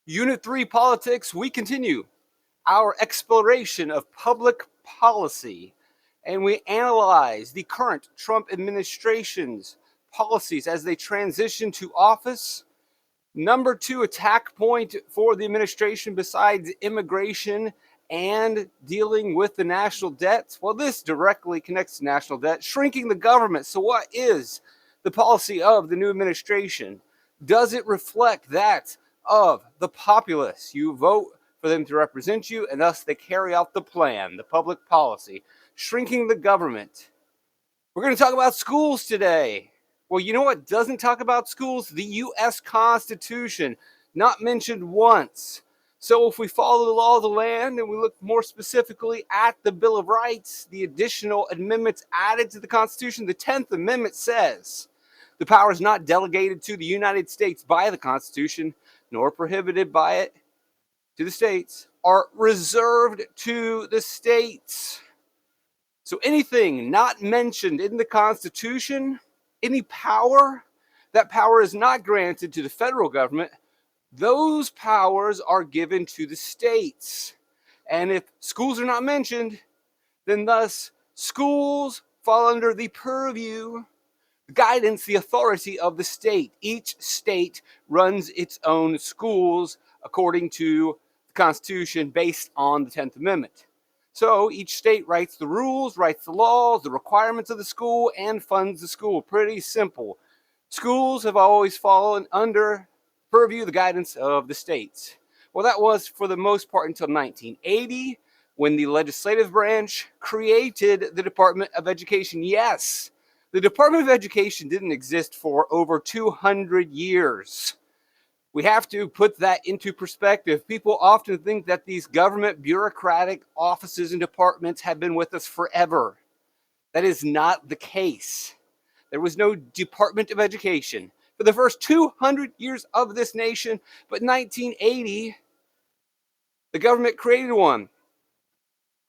Unit 3 Politics, we continue our exploration of public policy, and we analyze the current Trump administration's policies as they transition to office. Number 2 attack point for the administration, besides immigration and dealing with the national debt, well, this directly connects to national debt, shrinking the government. So what is the policy of the new administration? Does it reflect that of the populace? You vote for them to represent you, and thus they carry out the plan, the public policy, shrinking the government. We're going to talk about schools today. Well, you know what doesn't talk about schools? The U.S. Constitution, not mentioned once. So if we follow the law of the land and we look more specifically at the Bill of Rights, the additional amendments added to the Constitution, the 10th Amendment says the power is not delegated to the United States by the Constitution, nor prohibited by it to the states, are reserved to the states. So anything not mentioned in the Constitution, any power, that power is not granted to the federal government. Those powers are given to the states. And if schools are not mentioned, then thus schools fall under the purview, the guidance, the authority of the state. Each state runs its own schools according to the Constitution based on the 10th Amendment. So each state writes the rules, writes the laws, the requirements of the school, and funds the school. Pretty simple. Schools have always fallen under purview, the guidance of the states. Well, that was for the most part until 1980, when the legislative branch created the Department of Education. Yes, the Department of Education didn't exist for over 200 years. We have to put that into perspective. People often think that these government bureaucratic offices and departments have been with us forever. That is not the case. There was no Department of Education for the first 200 years of this nation, but 1980, the government created one.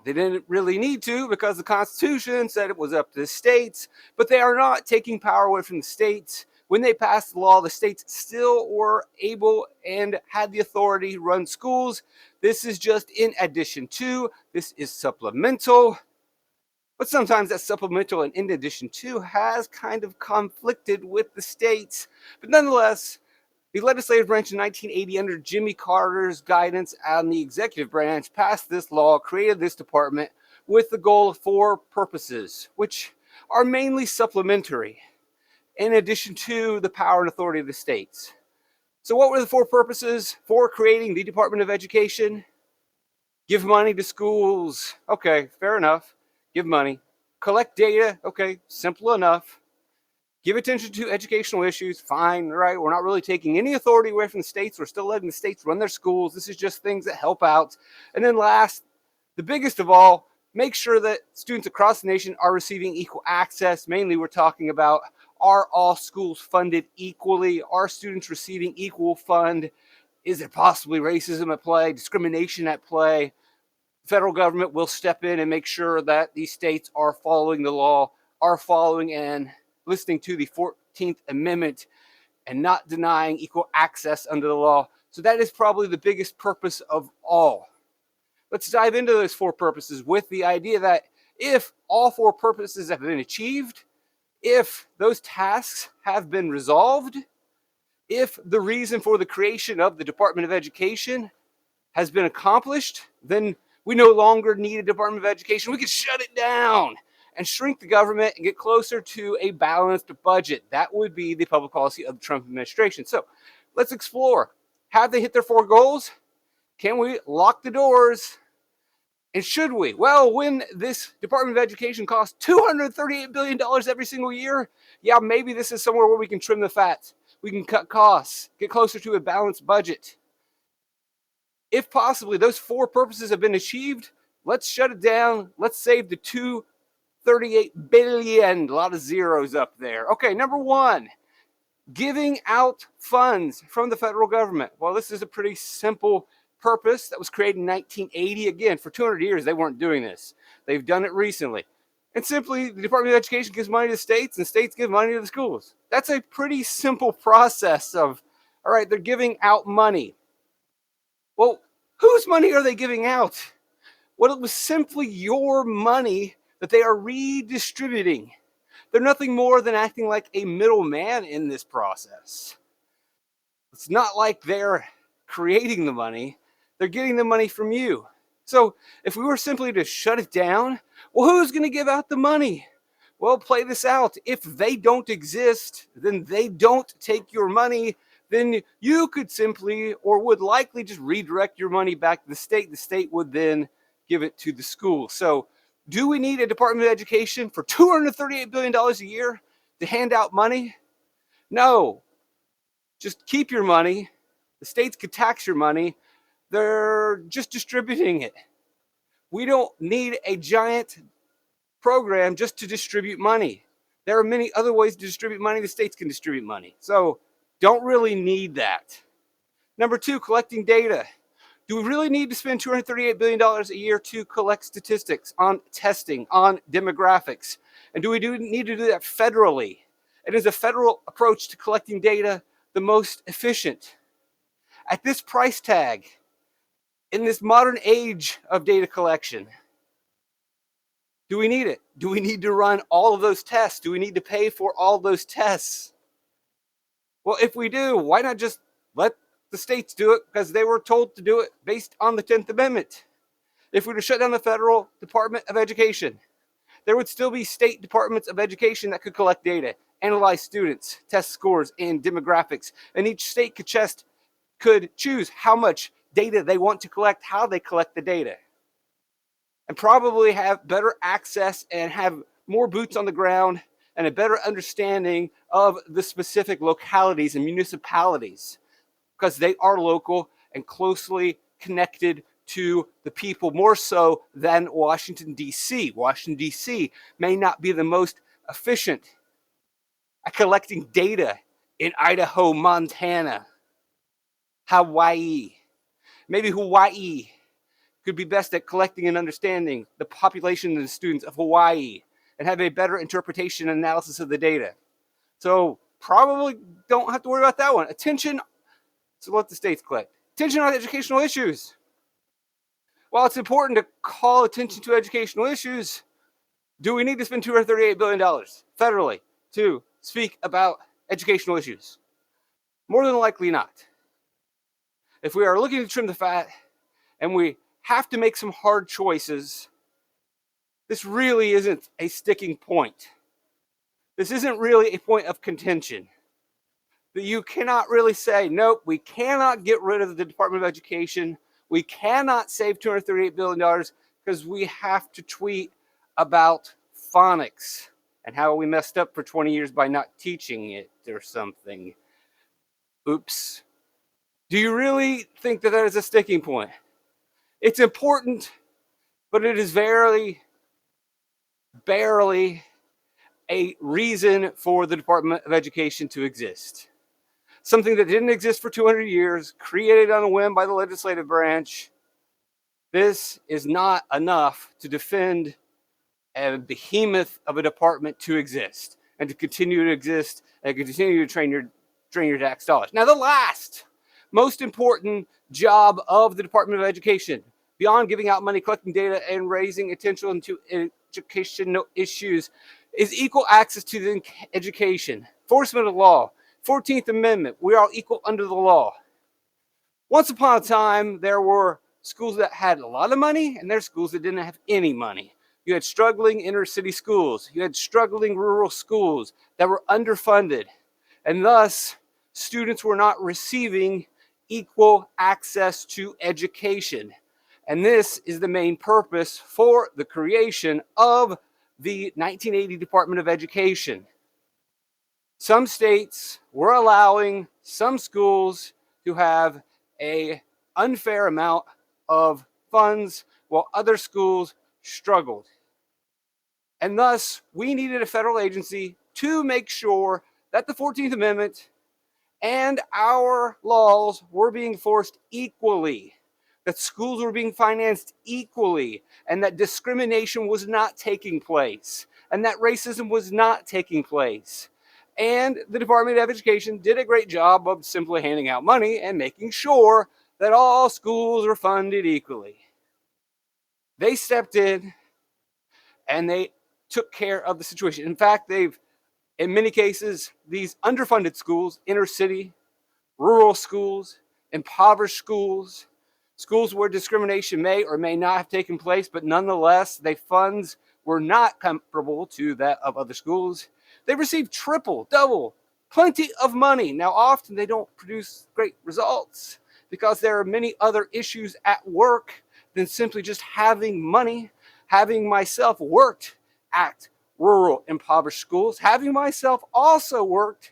They didn't really need to because the Constitution said it was up to the states, but they are not taking power away from the states. When they passed the law, the states still were able and had the authority to run schools. This is just in addition to, this is supplemental. But sometimes that supplemental and in addition to has kind of conflicted with the states. But nonetheless, the legislative branch in 1980, under Jimmy Carter's guidance on the executive branch, passed this law, created this department with the goal of 4 purposes, which are mainly supplementary, in addition to the power and authority of the states. So what were the 4 purposes for creating the Department of Education? Give money to schools. Okay, fair enough. Give money. Collect data. Okay, simple enough. Give attention to educational issues. Fine, right? We're not really taking any authority away from the states. We're still letting the states run their schools. This is just things that help out. And then last, the biggest of all, make sure that students across the nation are receiving equal access. Mainly, we're talking about, are all schools funded equally? Are students receiving equal fund? Is there possibly racism at play, discrimination at play? The federal government will step in and make sure that these states are following the law, are following and listening to the 14th Amendment, and not denying equal access under the law. So that is probably the biggest purpose of all. Let's dive into those 4 purposes with the idea that if all 4 purposes have been achieved, if those tasks have been resolved, if the reason for the creation of the Department of Education has been accomplished, then we no longer need a Department of Education. We can shut it down and shrink the government and get closer to a balanced budget. That would be the public policy of the Trump administration. So let's explore. Have they hit their 4 goals? Can we lock the doors? And should we? Well, when this Department of Education costs $238 billion every single year, yeah, maybe this is somewhere where we can trim the fat. We can cut costs, get closer to a balanced budget. If possibly those 4 purposes have been achieved, let's shut it down. Let's save the $238 billion. A lot of zeros up there. Okay, number 1, giving out funds from the federal government. Well, this is a pretty simple purpose that was created in 1980. Again, for 200 years, they weren't doing this. They've done it recently. And simply, the Department of Education gives money to the states, and states give money to the schools. That's a pretty simple process of, all right, they're giving out money. Well, whose money are they giving out? Well, it was simply your money that they are redistributing. They're nothing more than acting like a middleman in this process. It's not like they're creating the money, they're getting the money from you. So if we were simply to shut it down, well, who's going to give out the money? Well, play this out. If they don't exist, then they don't take your money. Then you could simply or would likely just redirect your money back to the state. The state would then give it to the school. So, do we need a Department of Education for $238 billion a year to hand out money? No. Just keep your money. The states could tax your money. They're just distributing it. We don't need a giant program just to distribute money. There are many other ways to distribute money. The states can distribute money. So don't really need that. Number two, collecting data. Do we really need to spend $238 billion a year to collect statistics on testing, on demographics? And do we need to do that federally? And is a federal approach to collecting data the most efficient? At this price tag, in this modern age of data collection, do we need it? Do we need to run all of those tests? Do we need to pay for all those tests? Well, if we do, why not just let the states do it because they were told to do it based on the 10th Amendment? If we were to shut down the federal Department of Education, there would still be state departments of education that could collect data, analyze students, test scores and demographics, and each state could choose how much data they want to collect, how they collect the data, and probably have better access and have more boots on the ground and a better understanding of the specific localities and municipalities because they are local and closely connected to the people more so than Washington, D.C. Washington, D.C. may not be the most efficient at collecting data in Idaho, Montana, Hawaii. Maybe Hawaii could be best at collecting and understanding the population and the students of Hawaii and have a better interpretation and analysis of the data. So probably don't have to worry about that one. Attention, so let the states collect. Attention on educational issues. While it's important to call attention to educational issues, do we need to spend $238 billion federally to speak about educational issues? More than likely not. If we are looking to trim the fat and we have to make some hard choices, this really isn't a sticking point. This isn't really a point of contention. That you cannot really say, nope, we cannot get rid of the Department of Education. We cannot save $238 billion because we have to tweet about phonics and how we messed up for 20 years by not teaching it or something. Oops. Do you really think that is a sticking point? It's important, but it is barely a reason for the Department of Education to exist. Something that didn't exist for 200 years, created on a whim by the legislative branch. This is not enough to defend a behemoth of a department to exist and to continue to exist and continue to train your tax dollars. Now, the last most important job of the Department of Education, beyond giving out money, collecting data, and raising attention to educational issues, is equal access to education, enforcement of law, 14th Amendment. We are all equal under the law. Once upon a time, there were schools that had a lot of money, and there were schools that didn't have any money. You had struggling inner city schools. You had struggling rural schools that were underfunded. And thus, students were not receiving equal access to education. And this is the main purpose for the creation of the 1980 Department of Education. Some states were allowing some schools to have an unfair amount of funds while other schools struggled. And thus, we needed a federal agency to make sure that the 14th Amendment and our laws were being enforced equally, that schools were being financed equally, and that discrimination was not taking place, and that racism was not taking place. And the Department of Education did a great job of simply handing out money and making sure that all schools are funded equally. They stepped in and they took care of the situation. In fact, they've, in many cases, these underfunded schools, inner city, rural schools, impoverished schools, schools where discrimination may or may not have taken place, but nonetheless, their funds were not comparable to that of other schools. They received triple, double, plenty of money. Now, often they don't produce great results because there are many other issues at work than simply just having money. Having myself worked at rural impoverished schools, having myself also worked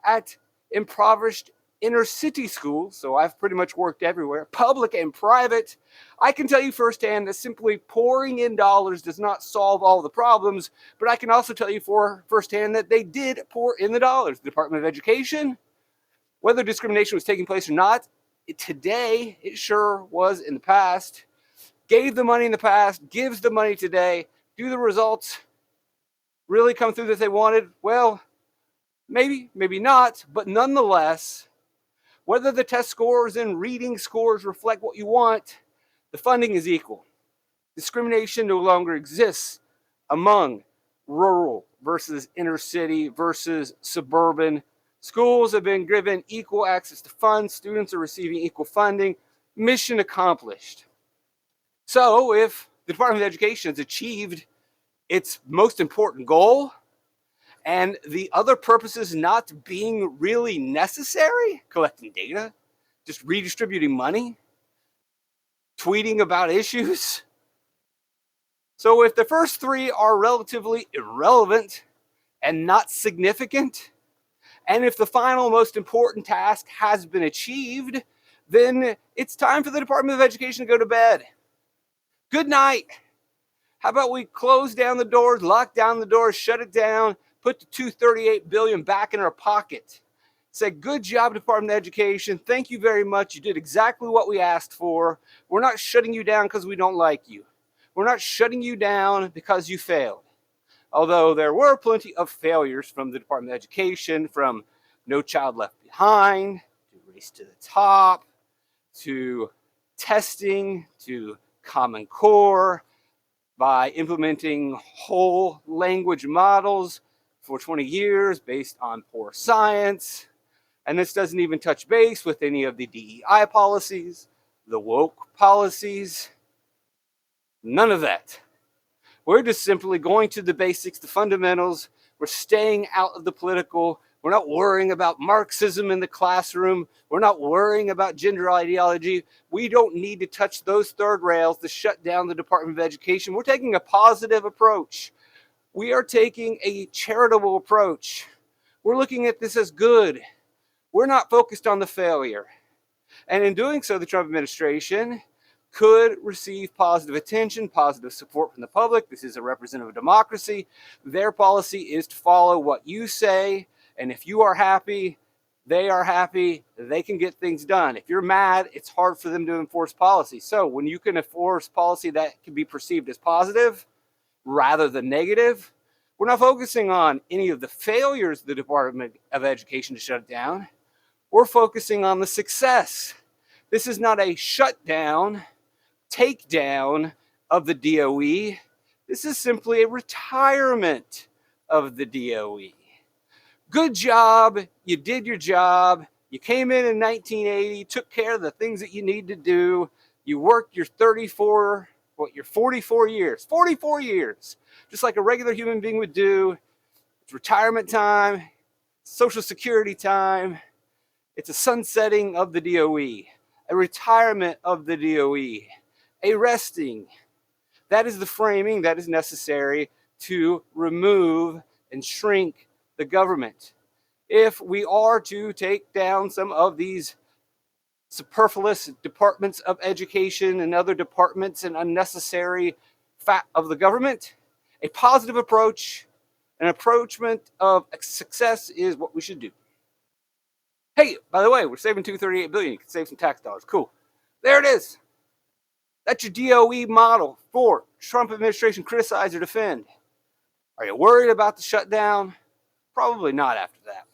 at impoverished inner city schools, so I've pretty much worked everywhere, public and private, I can tell you firsthand that simply pouring in dollars does not solve all the problems, but I can also tell you firsthand that they did pour in the dollars. The Department of Education, whether discrimination was taking place or not, today, it sure was in the past, gave the money in the past, gives the money today. Do the results really come through that they wanted? Well, maybe, maybe not, but nonetheless, whether the test scores and reading scores reflect what you want, the funding is equal. Discrimination no longer exists among rural versus inner city versus suburban. Schools have been given equal access to funds. Students are receiving equal funding. Mission accomplished. So if the Department of Education has achieved its most important goal, and the other purposes not being really necessary, collecting data, just redistributing money, tweeting about issues. So if the first three are relatively irrelevant and not significant, and if the final most important task has been achieved, then it's time for the Department of Education to go to bed. Good night. How about we close down the doors, lock down the doors, shut it down, put the $238 billion back in our pocket. Say, good job, Department of Education. Thank you very much. You did exactly what we asked for. We're not shutting you down because we don't like you. We're not shutting you down because you failed. Although there were plenty of failures from the Department of Education, from No Child Left Behind, to Race to the Top, to testing, to Common Core, by implementing whole language models for 20 years based on poor science. And this doesn't even touch base with any of the DEI policies, the woke policies, none of that. We're just simply going to the basics, the fundamentals. We're staying out of the political. We're not worrying about Marxism in the classroom. We're not worrying about gender ideology. We don't need to touch those third rails to shut down the Department of Education. We're taking a positive approach. We are taking a charitable approach. We're looking at this as good. We're not focused on the failure. And in doing so, the Trump administration could receive positive attention, positive support from the public. This is a representative democracy. Their policy is to follow what you say, and if you are happy, they are happy, they can get things done. If you're mad, it's hard for them to enforce policy. So when you can enforce policy that can be perceived as positive rather than negative, we're not focusing on any of the failures of the Department of Education to shut it down. We're focusing on the success. This is not a shutdown, takedown of the DOE. This is simply a retirement of the DOE. Good job. You did your job. You came in 1980, took care of the things that you need to do. You worked your 44 years. 44 years. Just like a regular human being would do. It's retirement time, Social Security time. It's a sunsetting of the DOE, a retirement of the DOE, a resting. That is the framing that is necessary to remove and shrink the government. If we are to take down some of these superfluous departments of education and other departments and unnecessary fat of the government, a positive approach, an approachment of success is what we should do. Hey, by the way, we're saving $238 billion. You can save some tax dollars. Cool. There it is. That's your DOE model for Trump administration criticize or defend. Are you worried about the shutdown? Probably not after that.